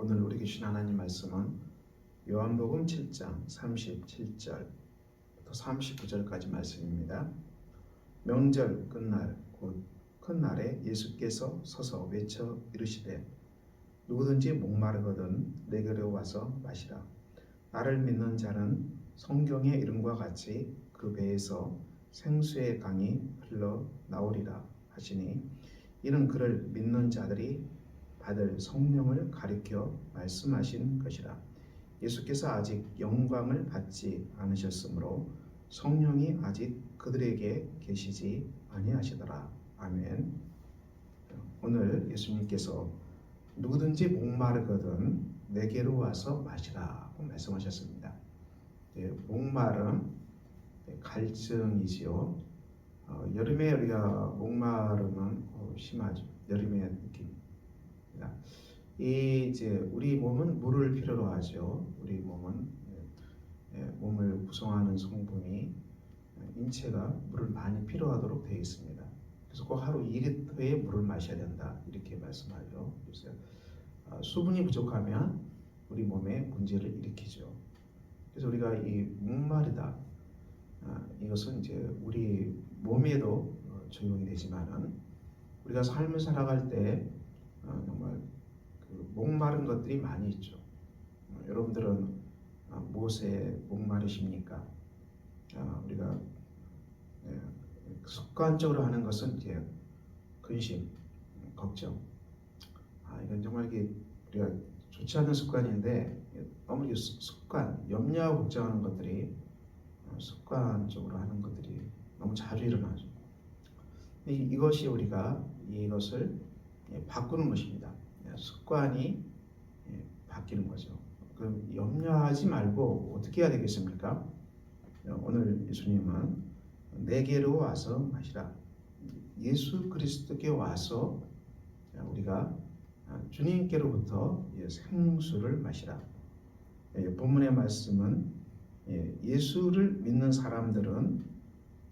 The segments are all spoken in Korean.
오늘 우리 주신 하나님 말씀은 요한복음 7장 37절부터 39절까지 말씀입니다. 명절 끝날 곧 큰 날에 예수께서 서서 외쳐 이르시되 누구든지 목마르거든 내게로 와서 마시라. 나를 믿는 자는 성경의 이름과 같이 그 배에서 생수의 강이 흘러 나오리라 하시니 이는 그를 믿는 자들이 받을 성령을 가리켜 말씀하신 것이라. 예수께서 아직 영광을 받지 않으셨으므로 성령이 아직 그들에게 계시지 아니하시더라. 아멘. 오늘 예수님께서 누구든지 목마르거든 내게로 와서 마시라고 말씀하셨습니다. 목마름, 갈증이지요. 여름에 우리가 목마름은 심하죠. 여름의 느낌. 이제 우리 몸은 물을 필요로 하죠. 우리 몸은 몸을 구성하는 성분이 인체가 물을 많이 필요하도록 되어 있습니다. 그래서 꼭 하루 2리터의 물을 마셔야 된다 이렇게 말씀하죠. 그래서 수분이 부족하면 우리 몸에 문제를 일으키죠. 그래서 우리가 이 목마르다 이것은 이제 우리 몸에도 적용이 되지만은 우리가 삶을 살아갈 때 정말 목마른 것들이 많이 있죠. 여러분들은 무엇에 목마르십니까? 우리가 습관적으로 하는 것은 이제 근심, 걱정. 이건 정말 이게 우리가 좋지 않은 습관인데 너무 이게 습관, 염려하고 걱정하는 것들이 습관적으로 하는 것들이 너무 자주 일어나죠. 이것이 우리가 이것을 바꾸는 것입니다. 습관이 바뀌는 거죠. 그럼 염려하지 말고 어떻게 해야 되겠습니까? 오늘 예수님은 내게로 와서 마시라. 예수 그리스도께 와서 우리가 주님께로부터 생수를 마시라. 본문의 말씀은 예수를 믿는 사람들은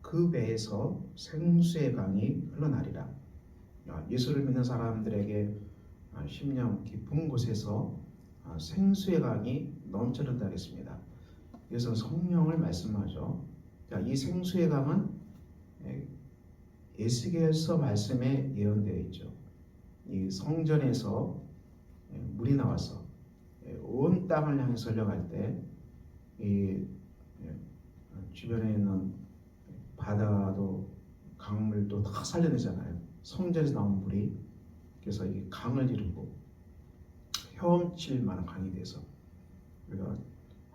그 배에서 생수의 강이 흘러나리라. 예수를 믿는 사람들에게 심령 깊은 곳에서 생수의 강이 넘쳐난다 했습니다. 그래서 성령을 말씀하죠. 이 생수의 강은 에스겔서 말씀에 예언되어 있죠. 이 성전에서 물이 나와서 온 땅을 향해서 흘러갈 때 이 주변에 있는 바다도 강물도 다 살려내잖아요. 성전에서 나온 물이 그래서 이 강을 이루고 헤엄칠 만한 강이 돼서 우리가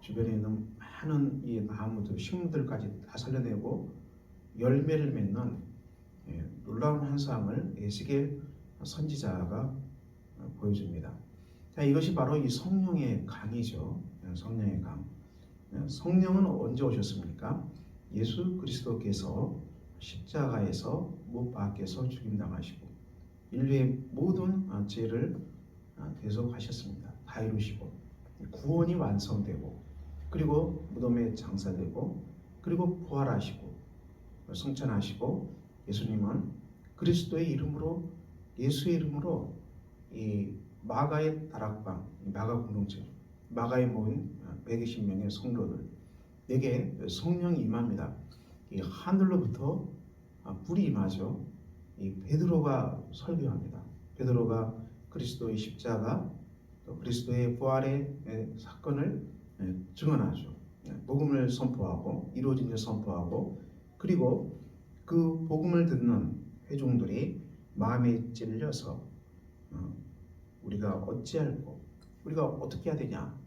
주변에 있는 많은 이 나무들, 식물들까지 다 살려내고 열매를 맺는 놀라운 현상을 에스겔 선지자가 보여줍니다. 자, 이것이 바로 이 성령의 강이죠. 성령의 강. 성령은 언제 오셨습니까? 예수 그리스도께서 십자가에서 못 박혀서 죽임당하시고 인류의 모든 죄를 대속하셨습니다. 다 이루시고 구원이 완성되고 그리고 무덤에 장사되고 그리고 부활하시고 승천하시고 예수님은 그리스도의 이름으로 예수의 이름으로 이 마가의 다락방, 마가 공동체, 마가에 모인 120명의 성도들에게 성령이 임합니다. 이 하늘로부터 불이 임하죠. 이 베드로가 설교합니다. 베드로가 그리스도의 십자가, 또 그리스도의 부활의 사건을 증언하죠. 복음을 선포하고 이루어진 일 선포하고 그리고 그 복음을 듣는 회중들이 마음에 찔려서 우리가 어찌할꼬 우리가 어떻게 해야 되냐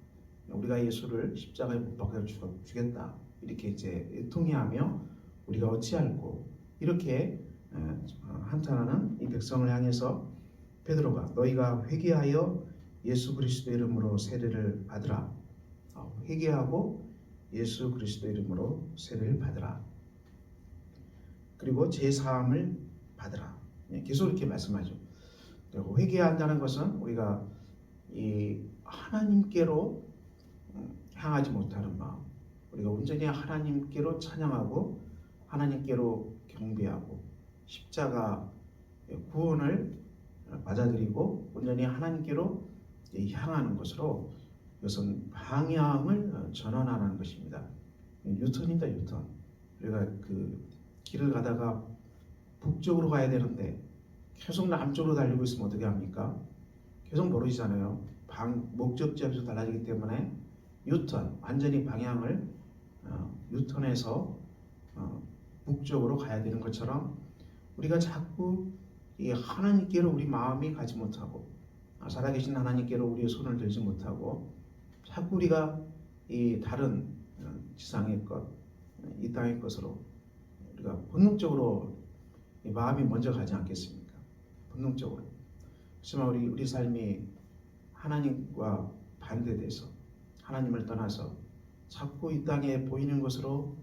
우리가 예수를 십자가에 못 박혀 주겠다 이렇게 이제 애통해하며 우리가 어찌할꼬 이렇게 한탄하는 이 백성을 향해서 베드로가 너희가 회개하여 예수 그리스도 이름으로 세례를 받으라. 회개하고 예수 그리스도 이름으로 세례를 받으라. 그리고 제사함을 받으라. 계속 이렇게 말씀하죠. 회개한다는 것은 우리가 이 하나님께로 향하지 못하는 마음, 우리가 온전히 하나님께로 찬양하고 하나님께로 경배하고 십자가 구원을 받아들이고 온전히 하나님께로 향하는 것으로 이것은 방향을 전환하는 것입니다. 유턴입니다. 유턴. 우리가 그 길을 가다가 북쪽으로 가야 되는데 계속 남쪽으로 달리고 있으면 어떻게 합니까? 계속 멀어지잖아요. 목적지에서 달라지기 때문에 유턴, 완전히 방향을 유턴해서 북쪽으로 가야 되는 것처럼 우리가 자꾸 이 하나님께로 우리 마음이 가지 못하고 살아계신 하나님께로 우리의 손을 들지 못하고 자꾸 우리가 이 다른 지상의 것, 이 땅의 것으로 우리가 본능적으로 이 마음이 먼저 가지 않겠습니까? 본능적으로. 하지만 우리 삶이 하나님과 반대돼서 하나님을 떠나서 자꾸 이 땅에 보이는 것으로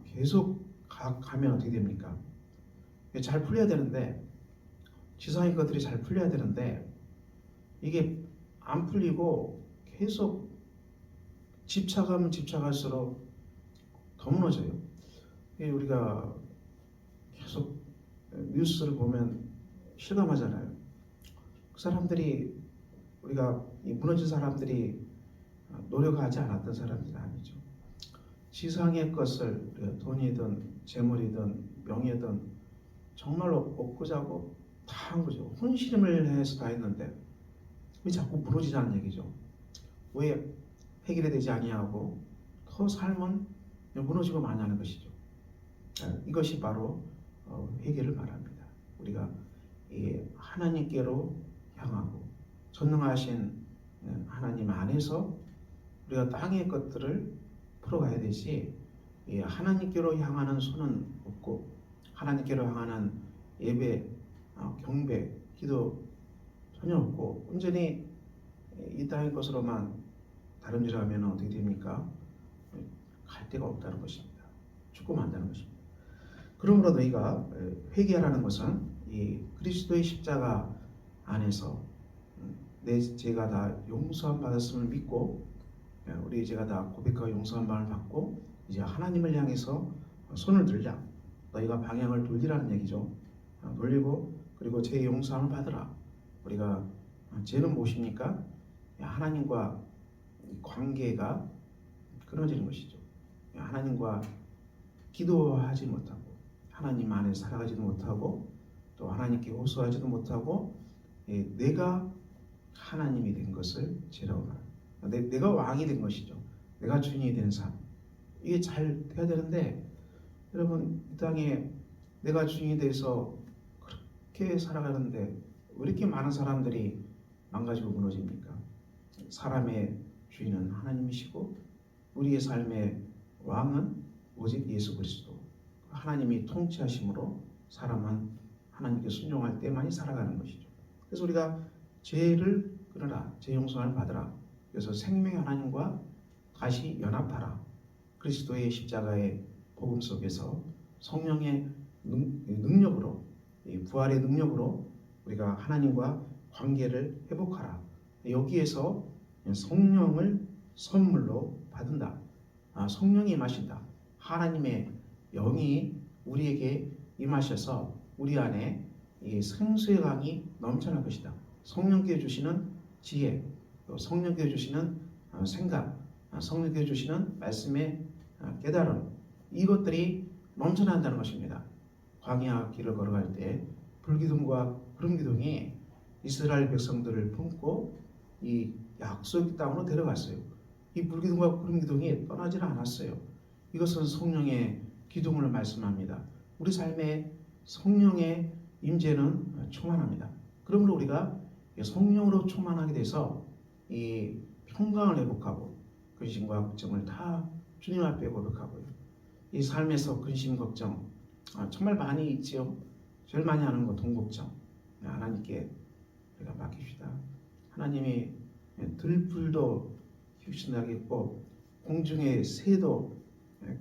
계속 가면 어떻게 됩니까? 잘 풀려야 되는데, 지상의 것들이 잘 풀려야 되는데 이게 안 풀리고 계속 집착하면 집착할수록 더 무너져요. 우리가 계속 뉴스를 보면 실감하잖아요. 그 사람들이, 우리가 이 무너진 사람들이 노력하지 않았던 사람들이 아니죠. 지상의 것을 돈이든 재물이든 명예든 정말로 얻고 자고 다 한 거죠. 혼신임을 해서 다 했는데 왜 자꾸 무너지자는 얘기죠. 왜 해결이 되지 아니하고 더 삶은 무너지고 많이 하는 것이죠. 이것이 바로 회개를 말합니다. 우리가 하나님께로 향하고 전능하신 하나님 안에서 우리가 땅의 것들을 풀어가야 되지, 하나님께로 향하는 손은 없고 하나님께로 향하는 예배, 경배, 기도 전혀 없고 온전히 이 땅의 것으로만 다름질하면 어떻게 됩니까? 갈 데가 없다는 것입니다. 죽고 만다는 것입니다. 그러므로 너희가 회개하라는 것은 이 그리스도의 십자가 안에서 내 죄가 다 용서함 받았음을 믿고, 우리 죄가 다 고백하고 용서함을 받고 이제 하나님을 향해서 손을 들자. 너희가 방향을 돌리라는 얘기죠. 돌리고 그리고 죄 용서함을 받으라. 우리가 죄는 무엇입니까? 하나님과 관계가 끊어지는 것이죠. 하나님과 기도하지 못하고 하나님 안에 살아가지도 못하고 또 하나님께 호소하지도 못하고 내가 하나님이 된 것을 죄라고 말합니다. 내가 왕이 된 것이죠. 내가 주인이 된 삶. 이게 잘 돼야 되는데, 여러분 이 땅에 내가 주인이 돼서 그렇게 살아가는데 왜 이렇게 많은 사람들이 망가지고 무너집니까? 사람의 주인은 하나님이시고 우리의 삶의 왕은 오직 예수 그리스도, 하나님이 통치하심으로 사람은 하나님께 순종할 때만이 살아가는 것이죠. 그래서 우리가 죄를 끊으라, 죄 용서를 받으라. 그래서 생명의 하나님과 다시 연합하라. 그리스도의 십자가의 복음 속에서 성령의 능력으로, 부활의 능력으로 우리가 하나님과 관계를 회복하라. 여기에서 성령을 선물로 받는다. 성령이 임하신다. 하나님의 영이 우리에게 임하셔서 우리 안에 이 생수의 강이 넘쳐날 것이다. 성령께 주시는 지혜, 또 성령께 주시는 생각, 성령께 주시는 말씀의 깨달음, 이것들이 넘쳐난다는 것입니다. 광야 길을 걸어갈 때 불기둥과 구름기둥이 이스라엘 백성들을 품고 이 약속의 땅으로 데려갔어요. 이 불기둥과 구름기둥이 떠나질 않았어요. 이것은 성령의 기둥을 말씀합니다. 우리 삶에 성령의 임재는 충만합니다. 그러므로 우리가 성령으로 충만하게 돼서 이 평강을 회복하고 근심과 걱정을 다 주님 앞에 고백하고요. 이 삶에서 근심 걱정 정말 많이 있지요. 제일 많이 하는 거 돈 걱정. 하나님께 우리가 맡깁시다. 하나님이 들풀도 키우신다겠고 공중의 새도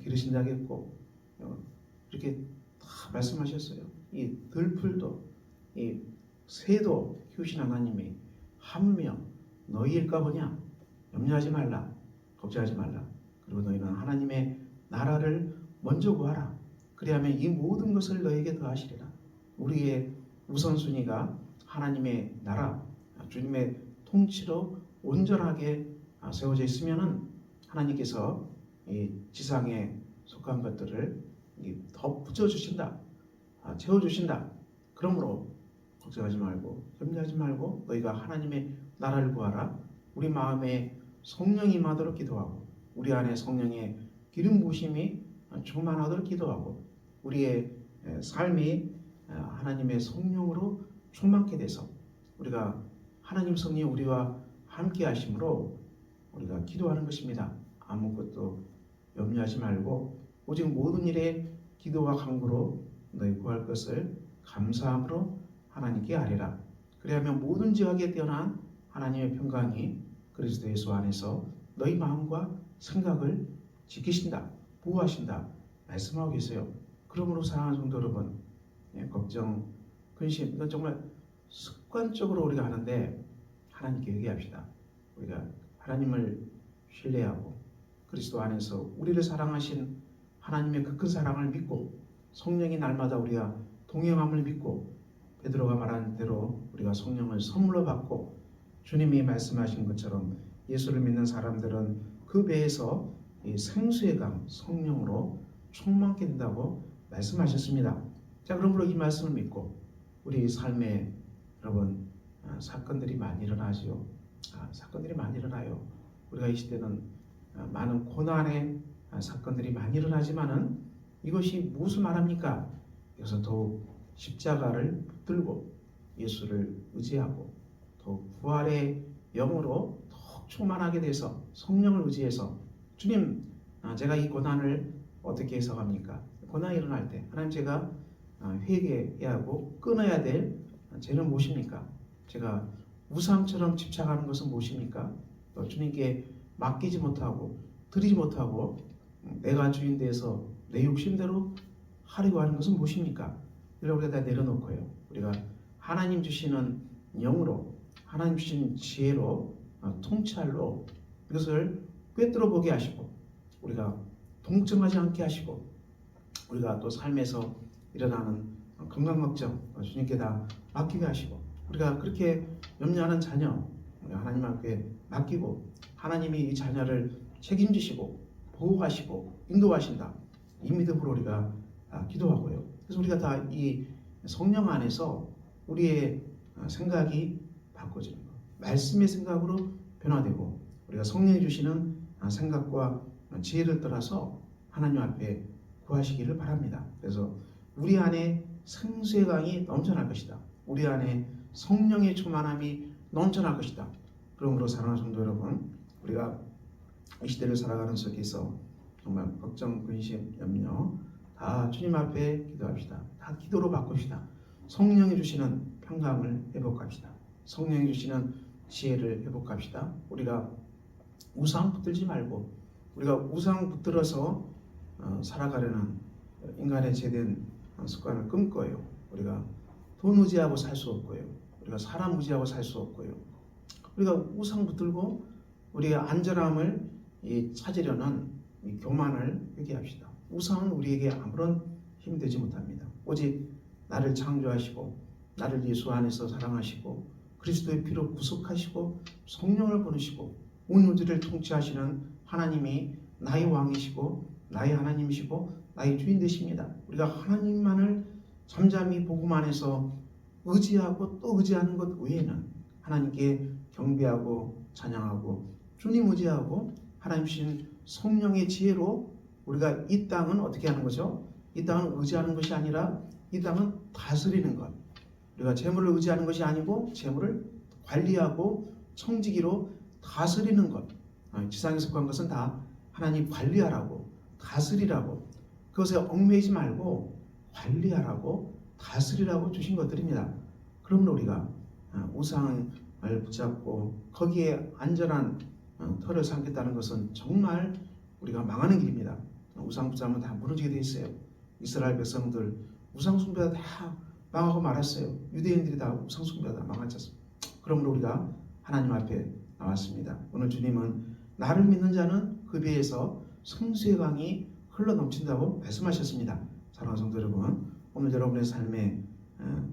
기르신다겠고 이렇게 다 말씀하셨어요. 이 들풀도 이 새도 키우신 하나님이 한 명 너희일까 보냐? 염려하지 말라, 걱정하지 말라. 그리고 너희는 하나님의 나라를 먼저 구하라. 그리하면 이 모든 것을 너희에게 더하시리라. 우리의 우선순위가 하나님의 나라, 주님의 통치로 온전하게 세워져 있으면은 하나님께서 이 지상에 속한 것들을 더 붙여주신다, 채워주신다. 그러므로 걱정하지 말고 염려하지 말고 너희가 하나님의 나라를 구하라. 우리 마음에 성령이 임하도록 기도하고 우리 안에 성령의 기름 부으심이 충만하도록 기도하고 우리의 삶이 하나님의 성령으로 충만케 돼서 우리가 하나님 성령이 우리와 함께 하심으로 우리가 기도하는 것입니다. 아무것도 염려하지 말고 오직 모든 일에 기도와 간구로 너희 구할 것을 감사함으로 하나님께 아뢰라. 그리하면 모든 지각에 뛰어난 하나님의 평강이 그리스도 예수 안에서 너희 마음과 생각을 지키신다, 보호하신다 말씀하고 계세요. 그러므로 사랑하는 성도 여러분, 걱정, 근심 이건 정말 습관적으로 우리가 하는데 하나님께 회개합시다. 우리가 하나님을 신뢰하고 그리스도 안에서 우리를 사랑하신 하나님의 그 큰 사랑을 믿고 성령이 날마다 우리가 동행함을 믿고 베드로가 말한 대로 우리가 성령을 선물로 받고 주님이 말씀하신 것처럼 예수를 믿는 사람들은 그 배에서 이 생수의 강 성령으로 충만케 된다고 말씀하셨습니다. 자, 그러므로 이 말씀을 믿고 우리 삶에 여러분 사건들이 많이 일어나죠. 사건들이 많이 일어나요. 우리가 이 시대는 많은 고난의 사건들이 많이 일어나지만은 이것이 무엇을 말합니까? 그래서 더욱 십자가를 붙들고 예수를 의지하고 더욱 부활의 영으로 더욱 충만하게 돼서 성령을 의지해서 주님, 제가 이 고난을 어떻게 해석합니까? 고난이 일어날 때 하나님 제가 회개해야 하고 끊어야 될 죄는 무엇입니까? 제가 우상처럼 집착하는 것은 무엇입니까? 또 주님께 맡기지 못하고 드리지 못하고 내가 주인 돼서 내 욕심대로 하려고 하는 것은 무엇입니까? 이걸 우리가 다 내려놓고요. 우리가 하나님 주시는 영으로 하나님 주신 지혜로 통찰로 이것을 꿰뚫어 보게 하시고 우리가 동정하지 않게 하시고 우리가 또 삶에서 일어나는 건강 걱정 주님께 다 맡기게 하시고 우리가 그렇게 염려하는 자녀 하나님 앞에 맡기고 하나님이 이 자녀를 책임지시고 보호하시고 인도하신다. 이 믿음으로 우리가 기도하고요. 그래서 우리가 다 이 성령 안에서 우리의 생각이 바꿔지는 것, 말씀의 생각으로 변화되고 우리가 성령이 주시는 생각과 지혜를 따라서 하나님 앞에 구하시기를 바랍니다. 그래서 우리 안에 생수의 강이 넘쳐날 것이다. 우리 안에 성령의 충만함이 넘쳐날 것이다. 그러므로 사랑하는 성도 여러분, 우리가 이 시대를 살아가는 속에서 정말 걱정, 근심, 염려 다 주님 앞에 기도합시다. 다 기도로 바꿉시다. 성령이 주시는 평강을 회복합시다. 성령이 주시는 지혜를 회복합시다. 우리가 우상 붙들지 말고 우리가 우상 붙들어서 살아가려는 인간의 죄된 습관을 끊고요. 우리가 돈 의지하고 살 수 없고요. 우리가 사람 의지하고 살 수 없고요. 우리가 우상 붙들고 우리의 안전함을 찾으려는 이 교만을 회개합시다. 우상은 우리에게 아무런 힘이 되지 못합니다. 오직 나를 창조하시고 나를 예수 안에서 사랑하시고 그리스도의 피로 구속하시고 성령을 보내시고 온 우주를 통치하시는 하나님이 나의 왕이시고 나의 하나님이시고 나의 주인 되십니다. 우리가 하나님만을 잠잠히 복음 안에서 의지하고 또 의지하는 것 외에는 하나님께 경배하고 찬양하고 주님 의지하고 하나님 주신 성령의 지혜로 우리가 이 땅은 어떻게 하는 거죠? 이 땅은 의지하는 것이 아니라 이 땅은 다스리는 것. 우리가 재물을 의지하는 것이 아니고 재물을 관리하고 청지기로 다스리는 것. 지상에 속한 것은 다 하나님 관리하라고 다스리라고 그것에 얽매이지 말고 관리하라고 다스리라고 주신 것들입니다. 그러므로 우리가 우상을 붙잡고 거기에 안전한 터를 삼겠다는 것은 정말 우리가 망하는 길입니다. 우상 붙잡으면 다 무너지게 돼 있어요. 이스라엘 백성들 우상 숭배가 다 망하고 말았어요. 유대인들이 다 우상 숭배가 다 망하셨어요. 그러므로 우리가 하나님 앞에 나왔습니다. 오늘 주님은 나를 믿는 자는 그 배에서 생수의 강이 흘러 넘친다고 말씀하셨습니다. 사랑하는 성도 여러분, 오늘 여러분의 삶의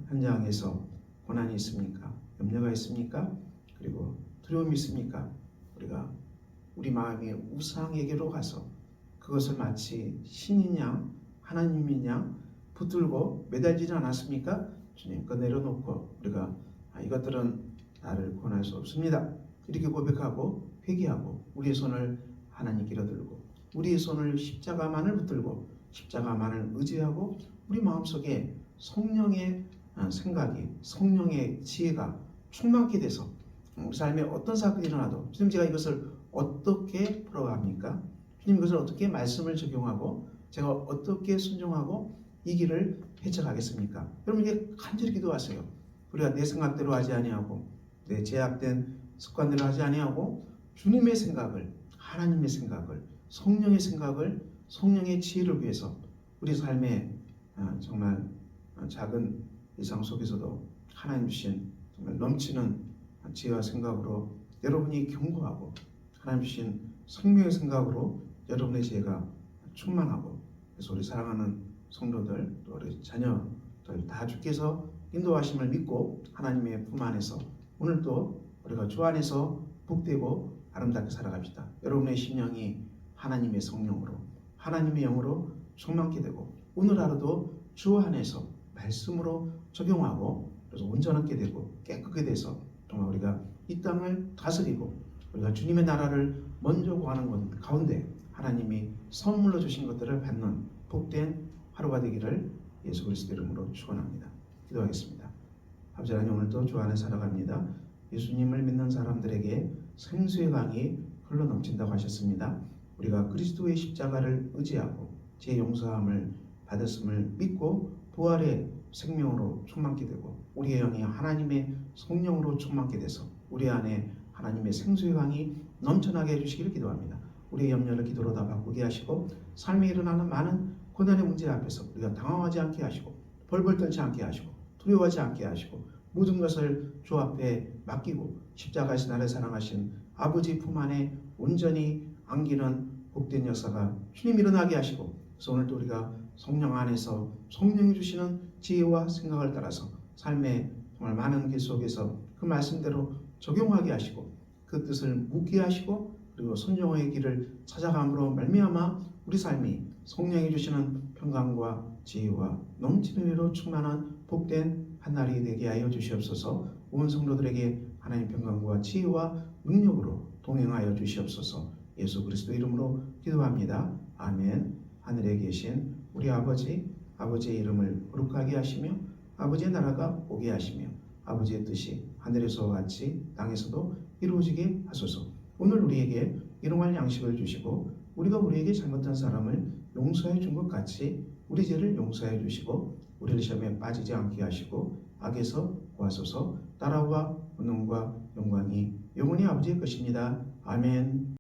현장에서 고난이 있습니까? 염려가 있습니까? 그리고 두려움이 있습니까? 우리가 우리 마음의 우상에게로 가서 그것을 마치 신이냐 하나님이냐 붙들고 매달리지 않았습니까? 주님 거 내려놓고 우리가 이것들은 나를 구원할 수 없습니다. 이렇게 고백하고 회개하고 우리의 손을 하나님께로 들고 우리의 손을 십자가만을 붙들고 십자가만을 의지하고 우리 마음속에 성령의 생각이 성령의 지혜가 충만케 돼서 우리 삶에 어떤 사건이 일어나도 주님 제가 이것을 어떻게 풀어갑니까? 주님 이것을 어떻게 말씀을 적용하고 제가 어떻게 순종하고 이 길을 헤쳐가겠습니까? 여러분 이게 간절히 기도하세요. 우리가 내 생각대로 하지 아니하고 내 제약된 습관대로 하지 아니하고 주님의 생각을 하나님의 생각을 성령의 생각을 성령의 지혜를 위해서 우리 삶에 정말 작은 일상 속에서도 하나님 주신 정말 넘치는 지혜와 생각으로 여러분이 경고하고 하나님 주신 생명의 생각으로 여러분의 지혜가 충만하고 그래서 우리 사랑하는 성도들 또 우리 자녀들 다 주께서 인도하심을 믿고 하나님의 품 안에서 오늘도 우리가 주 안에서 복되고 아름답게 살아갑시다. 여러분의 심령이 하나님의 성령으로 하나님의 영으로 충만케 되고 오늘 하루도 주 안에서 말씀으로 적용하고 그래서 온전하게 되고 깨끗하게 돼서 정말 우리가 이 땅을 다스리고 우리가 주님의 나라를 먼저 구하는 것 가운데 하나님이 선물로 주신 것들을 받는 복된 하루가 되기를 예수 그리스도 이름으로 축원합니다. 기도하겠습니다. 아버지 하나님 오늘도 주 안에 살아갑니다. 예수님을 믿는 사람들에게 생수의 강이 흘러 넘친다고 하셨습니다. 우리가 그리스도의 십자가를 의지하고 제 용서함을 받았음을 믿고 부활의 생명으로 충만케 되고 우리의 영이 하나님의 성령으로 충만케 돼서 우리 안에 하나님의 생수의 강이 넘쳐나게 해주시기를 기도합니다. 우리의 염려를 기도로 다 바꾸게 하시고 삶에 일어나는 많은 고난의 문제 앞에서 우리가 당황하지 않게 하시고 벌벌 떨지 않게 하시고 두려워하지 않게 하시고 모든 것을 주 앞에 맡기고 십자가에서 나를 사랑하신 아버지 품 안에 온전히 안기는 복된 역사가 주님 일어나게 하시고 그래서 오늘도 우리가 성령 안에서 성령이 주시는 지혜와 생각을 따라서 삶의 정말 많은 길 속에서 그 말씀대로 적용하게 하시고 그 뜻을 묻게 하시고 그리고 선정의 길을 찾아감으로 말미암아 우리 삶이 성령이 주시는 평강과 지혜와 넘치는 의로 충만한 복된 한날이 되게 하여 주시옵소서. 온 성도들에게 하나님 평강과 지혜와 능력으로 동행하여 주시옵소서. 예수 그리스도 이름으로 기도합니다. 아멘. 하늘에 계신 우리 아버지, 아버지의 이름을 거룩하게 하시며 아버지의 나라가 오게 하시며 아버지의 뜻이 하늘에서와 같이 땅에서도 이루어지게 하소서. 오늘 우리에게 일용할 양식을 주시고 우리가 우리에게 잘못한 사람을 용서해 준 것 같이 우리 죄를 용서해 주시고 우리를 시험에 빠지지 않게 하시고 악에서 구하소서. 나라와 권능과 영광이 영원히 아버지의 것입니다. 아멘.